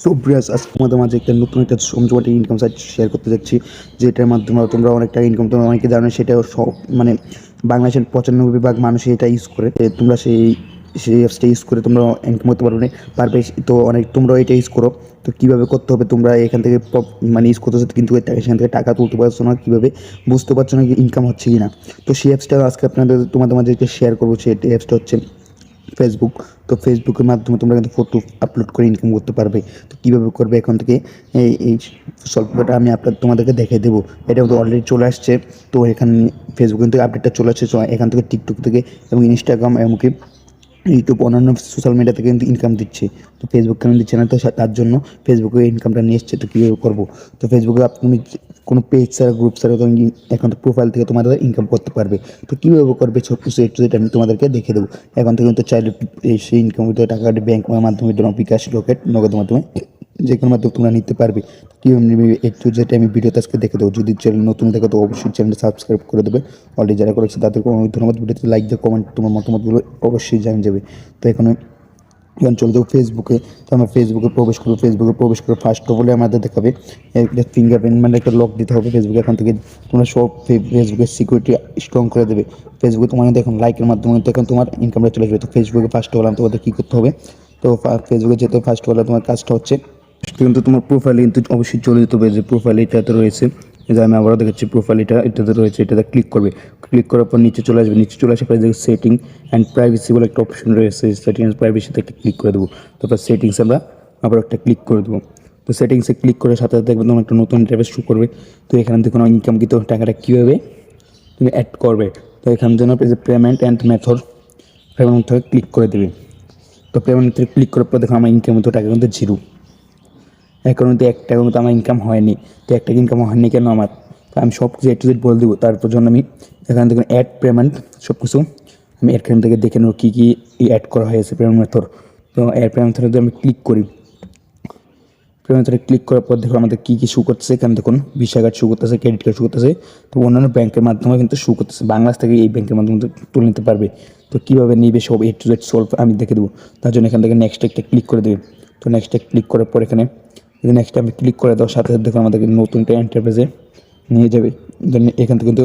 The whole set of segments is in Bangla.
সো ব্রিয়াস আজকে তোমাদের মাঝে একটা নতুন একটা জমজমাটি ইনকাম সাইট শেয়ার করতে যাচ্ছি, যেটার মাধ্যমে তোমরা অনেক টাকা ইনকাম, তোমরা অনেকে জানো, সেটাও সব মানে বাংলাদেশের 95% মানুষ এটা ইউজ করে। তোমরা সেই অ্যাপসটা ইউজ করে তোমরা ইনকাম করতে পারবে। তো অনেক তোমরাও এটা ইউজ করো। তো কীভাবে করতে হবে, তোমরা এখান থেকে মানে ইউজ করতেছো কিন্তু সেখান থেকে টাকা তুলতে পারছো না, কীভাবে বুঝতে পারছো না ইনকাম হচ্ছে কি না। তো সেই অ্যাপসটা আজকে তোমাদের মাঝে শেয়ার করবো। সেই অ্যাপসটা হচ্ছে ফেসবুক। তো ফেসবুকের মাধ্যমে তোমরা কিন্তু ফটো আপলোড করে ইনকাম করতে পারবে। তো কীভাবে করবে এখন থেকে এই সফটওয়্যারটা আমি তোমাদেরকে দেখিয়ে দেবো। এটা কিন্তু অলরেডি চলে আসছে। তো এখানে ফেসবুক কিন্তু আপডেটটা চলে আসছে। এখান থেকে টিকটক থেকে এবং ইনস্টাগ্রাম এমনকি ইউটিউব অন্যান্য সোশ্যাল মিডিয়া থেকে কিন্তু ইনকাম দিচ্ছে। তো ফেসবুক কেন দিচ্ছে না? তো তার জন্য ফেসবুকে ইনকামটা নিয়ে এসছে। তো কীভাবে করবো? তো ফেসবুকে তুমি কোনো পেজ ছাড়া, গ্রুপ ছাড়া তুমি এখন তো প্রোফাইল থেকে তোমাদের ইনকাম করতে পারবে। তো কীভাবে করবে সব কিছু একটু যেটা আমি তোমাদেরকে দেখে দেবো। এখন থেকে কিন্তু চাইলে সেই ইনকাম করতে টাকাটি ব্যাংকের মাধ্যমে, বিকাশ, রকেট, নগদের মাধ্যমে, যে কোনো মাধ্যমে তোমরা নিতে পারবে। কীভাবে নেবে একটু যেটা আমি ভিডিওতে আজকে দেখে দেবো। যদি চ্যানেল নতুন দেখো তো অবশ্যই চ্যানেলটা সাবস্ক্রাইব করে দেবে। অলরেডি যারা করেছে তাদেরকে অনেক ধন্যবাদ। ভিডিওতে লাইক দিয়ে কমেন্ট, তোমার মতামতগুলো অবশ্যই জানিয়ে যাবে। তো এখন চলে যাবো ফেসবুকে। তো আমরা ফেসবুকে প্রবেশ করবো। ফেসবুকে প্রবেশ করে ফার্স্ট অফ অল আমাদের দেখাবে একটা ফিঙ্গারপ্রিন্ট, মানে একটা লক দিতে হবে ফেসবুকে। এখন থেকে তোমরা সব ফেসবুকের সিকিউরিটি স্ট্রং করে দেবে। ফেসবুকে তোমার এখন লাইকের মাধ্যমে এখন তোমার ইনকামটা চলে যাবে। তো ফেসবুকে ফার্স্ট অফ অল তোমাদের কী করতে হবে? তো ফেসবুকে যেতে ফার্স্ট অফ অল তোমার কাজটা হচ্ছে কিন্তু তোমার প্রোফাইলে কিন্তু অবশ্যই চলে যেতে হবে। যে প্রোফাইল এটাতে রয়েছে, যে আমি আবারও দেখাচ্ছি, প্রোফাইল এটাতে রয়েছে, এটাতে ক্লিক করবে। ক্লিক করার পর নিচে চলে আসবে। নিচে চলে আসার পরে যে সেটিং অ্যান্ড প্রাইভেসি বলে একটা অপশন রয়েছে, সেটিং অ্যান্ড প্রাইভেসিতে একটা ক্লিক করে দেবো। তারপর সেটিংস আমরা আবার একটা ক্লিক করে দেবো। তো সেটিংসে ক্লিক করে সাথে সাথে দেখবে তোমার একটা নতুন ইন্টারফেস শুরু করবে। তো এখান থেকে কোনো ইনকাম কিন্তু টাকাটা কীভাবে তুমি অ্যাড করবে। তো এখান জন্য যে পেমেন্ট অ্যান্ড মেথড, পেমেন্ট মেথডে ক্লিক করে দেবে। তো পেমেন্ট মেথডে ক্লিক করার পর দেখো আমার ইনকাম মতো টাকা কিন্তু জিরো। এখন কিন্তু একটা কিন্তু আমার ইনকাম হয়নি। তো একটা ইনকাম হয়নি কেন আমার? তো আমি সব কিছু একটু বলে দেবো। তারপর জন্য আমি এখান থেকে অ্যাড পেমেন্ট সব কিছু আমি এখান থেকে দেখে নেবো কী কী অ্যাড করা হয়েছে পেমেন্ট মেথড। তো অ্যাড পেমেন্ট মেথডে যদি আমি ক্লিক করি, পেমেন্ট মেথডে ক্লিক করার পর দেখো আমাদের কী কী শু করতেছে। এখানে দেখুন ভিসা কার্ড শু করতেছে, ক্রেডিট কার্ড শু করতেছে। তো অন্যান্য ব্যাংকের মাধ্যমে কিন্তু শু করতেছে। বাংলাদেশ থেকে এই ব্যাংকের মাধ্যমে তুলে নিতে পারবে। তো কীভাবে নিবে সব এ টু জেড সলভ আমি দেখে দেবো। তার জন্য এখান থেকে নেক্সট একটা ক্লিক করে দেবে। তো নেক্সটে ক্লিক করার পর এখানে নেক্সট আমি ক্লিক করে দেওয়ার সাথে সাথে দেখুন আমাদেরকে নতুন একটা ইন্টারফেসে নিয়ে যাবে। এখান থেকে কিন্তু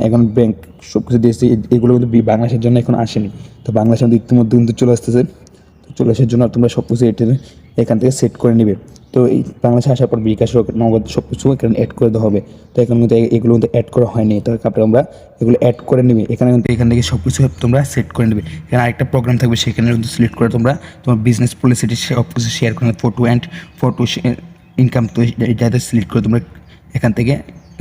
এখন ব্যাংক সব কিছু দিয়েছে। এগুলো কিন্তু বাংলাদেশের জন্য এখন আসেনি। তো বাংলাদেশের ইতিমধ্যে কিন্তু চলে আসতেছে। তো চলে আসার জন্য তোমরা সব কিছু এখান থেকে সেট করে নেবে। তো এই বাংলাদেশে আসার পর বিকাশ, নগদ সব কিছু এখানে অ্যাড করে দেওয়া হবে। তো এখন কিন্তু এগুলো কিন্তু অ্যাড করা হয়নি। তো আমরা এগুলো অ্যাড করে নেবে। এখানে কিন্তু এখান থেকে সব কিছু তোমরা সেট করে নেবে। এখানে আরেকটা প্রোগ্রাম থাকবে, সেখানে কিন্তু সিলেক্ট করে তোমরা তোমার বিজনেস পলিসিটি সব কিছু শেয়ার করে ফটো ইনকাম। তো এটাতে সিলেক্ট করে তোমরা এখান থেকে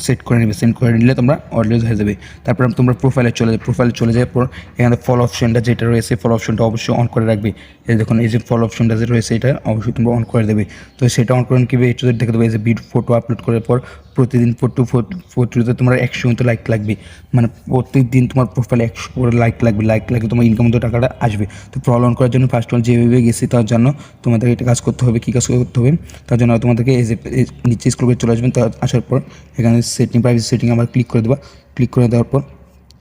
সেট করে নেবে। সেন্ড করে নিলে তোমরা অলরেজ হয়ে যাবে। তারপর তোমরা প্রোফাইলে চলে যাওয়ার পর এখানে ফলো অপশনটা যেটা রয়েছে, ফলো অপশনটা অবশ্যই অন করে রাখবে। এই দেখুন এই যে ফলো অপশনটা যে রয়েছে, এটা অবশ্যই তোমরা অন করে দেবে। তো সেটা অন করে কীভাবে একটু দেখে দেবে। এই যে ফটো আপলোড করার পর প্রতিদিন ফটোতে তোমার 100 মতো লাইক লাগবে। মানে প্রত্যেক দিন তোমার প্রোফাইলে 100 করে লাইক লাগবে, তোমার ইনকাম মতো টাকাটা আসবে। তো ফলো অন করার জন্য ফার্স্ট অল যেভাবে গেছি তার জন্য তোমাদেরকে একটা কাজ করতে হবে। কী কাজ করতে হবে? তার জন্য তোমাদেরকে এই যে নিচে স্ক্রল করে চলে আসবেন। তো আসার পর এখানে প্রাইভেসি সেটিং আবার ক্লিক করে দেওয়া। ক্লিক করে দেওয়ার পর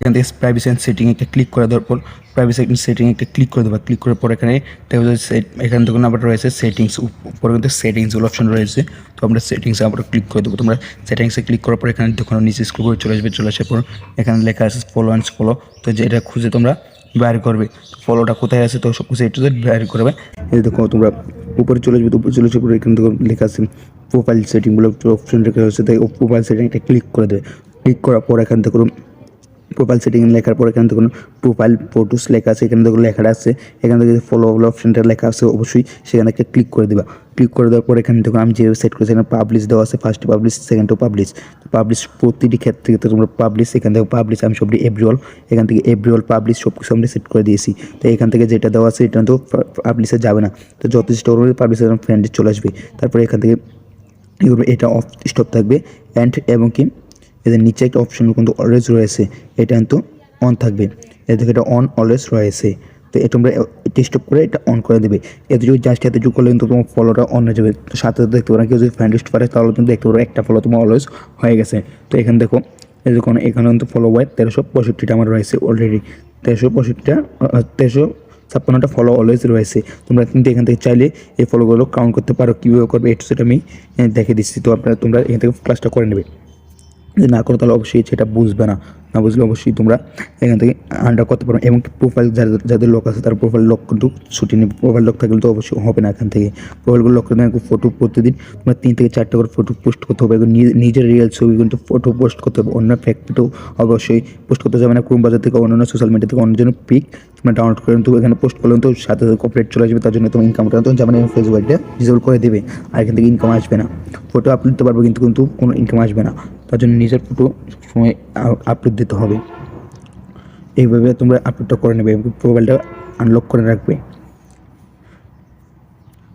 এখান থেকে প্রাইভেসি অ্যান্ড সেটিং একটা ক্লিক করে দেওয়ার পর প্রাইভেসি সেটিং একটা ক্লিক করে দেওয়া। ক্লিক করার পর এখানে এখানে দেখুন আবার রয়েছে সেটিংস, উপরে কিন্তু সেটিংসগুলো অপশন রয়েছে। তো আমরা সেটিংসে আবার ক্লিক করে দেবো। তোমরা সেটিংসে ক্লিক করার পর এখানে দেখুন নিচে স্ক্রল করে চলে আসবে। চলে আসার পর এখানে লেখা আছে ফলো অ্যান্ড ফলো। তো যেটা খুঁজে তোমরা বাইর করবে, ফলোটা কোথায় আছে, তো সব কিছু একটু বাইর করবে। এই দেখো তোমরা উপরে চলে আসবে। উপরে চলে আসার পর এখানে দেখো লেখা আছে প্রোফাইল সেটিং বলে অপশন রেখে হচ্ছে। তাই প্রোফাইল সেটিংটা ক্লিক করে দেবে। ক্লিক করার পর এখান থেকে প্রোফাইল সেটিং লেখার পর এখানে দেখুন প্রোফাইল ফটোস লেখা আছে। এখানে দেখুন লেখাটা আছে, এখান থেকে ফলো অপশনটা লেখা আছে, অবশ্যই সেখানে একটা ক্লিক করে দেবা। ক্লিক করে দেওয়ার পর এখানে দেখুন আমি যেভাবে সেট করেছি, এখানে পাবলিশ দেওয়া আছে। ফার্স্ট পাবলিশ, সেকেন্ডও পাবলিশ প্রতিটি ক্ষেত্রে তোমরা পাবলিশ। এখান থেকে পাবলিশ আমি সবটি এভরিঅল, এখান থেকে এভরিঅল পাবলিশ সব কিছু আমরা সেট করে দিয়েছি। তো এখান থেকে যেটা দেওয়া আছে এটা তো পাবলিশে যাবে না। তো যত স্টোর হবে পাবলিশে ফ্রেন্ডে চলে আসবে। তারপরে এখান থেকে এটা অফ স্টপ থাকবে এবং কি এদের নিচে একটা অপশন কিন্তু অলওয়েজ রয়েছে, এটা কিন্তু অন থাকবে। এদের এটা অন অলওয়েজ রয়েছে। তো তোমরা স্টপ করে এটা অন করে দেবে। এতটুকু জাস্ট এতটুকু করলে কিন্তু তোমার ফলোটা অন হয়ে যাবে। তো সাথে সাথে দেখতে পারো, কেউ যদি ফ্রেন্ড লিস্ট করে তাহলে তুমি দেখতে পারো একটা ফলো তোমার অলওয়েজ হয়ে গেছে। তো এখানে দেখো এই দেখুন এখানে কিন্তু ফলো ওয়াই 1365টা আমার রয়েছে অলরেডি। 1365টা 56টা ফলো অলওয়েজ রয়েছে। তোমরা কিন্তু এখান থেকে চাইলে এই ফলোগুলো কাউন্ট করতে পারো। কীভাবে করবে একটু সেটা আমি দেখে দিচ্ছি। তো তোমরা এখান থেকে ক্লাসটা করে নেবে। যদি না করো তাহলে অবশ্যই সেটা বুঝবে না, না বুঝলে অবশ্যই তোমরা এখান থেকে আন্ডার করতে পারো। এবং প্রোফাইল যাদের লক আছে তার প্রোফাইল লক কিন্তু ছুটি নেবে। প্রোফাইল লক থাকলে তো অবশ্যই হবে না। এখান থেকে প্রোফাইলগুলো লক করে ফটো প্রতিদিন তোমরা 3 থেকে 4টা করে ফটো পোস্ট করতে হবে। এবং নিজের রিয়েল ছবি কিন্তু ফটো পোস্ট করতে হবে, অন্য ফেক ফটো অবশ্যই পোস্ট করতে যাবে না। ক্রোম বাজার থেকে অন্যান্য সোশ্যাল মিডিয়া থেকে অন্য জন্য পিক তোমরা ডাউনলোড করে কিন্তু এখানে পোস্ট করলে তো সাথে সাথে কপিরাইট চলে আসবে। তার জন্য তুমি ইনকাম করতে যেমন ফেসবুক আইডিটা ডিসেবল করে দেবে, আর এখান থেকে ইনকাম আসবে না। ফটো আপলোড দিতে পারবে কিন্তু কোনো ইনকাম আসবে না। তার জন্য নিজের ফটো সময় আপলোড দিতে হবে। এইভাবে তোমরা আপলোডটা করে নেবে এবং প্রোফাইলটা আনলক করে রাখবে।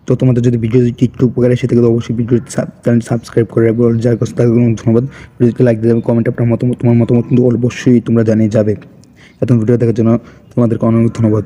তো তোমাদের যদি ভিডিও একটু উপকার আসে থাকে তো অবশ্যই ভিডিও চ্যানেল সাবস্ক্রাইব করে রাখবে। যার কাছে তাদের ধন্যবাদ। ভিডিওকে লাইক দিয়ে দেবে, কমেন্টে আপনার মতামত, তোমার মতামত কিন্তু অবশ্যই তোমরা জানিয়ে যাবে। এত ভিডিও দেখার জন্য তোমাদেরকে অনেক ধন্যবাদ।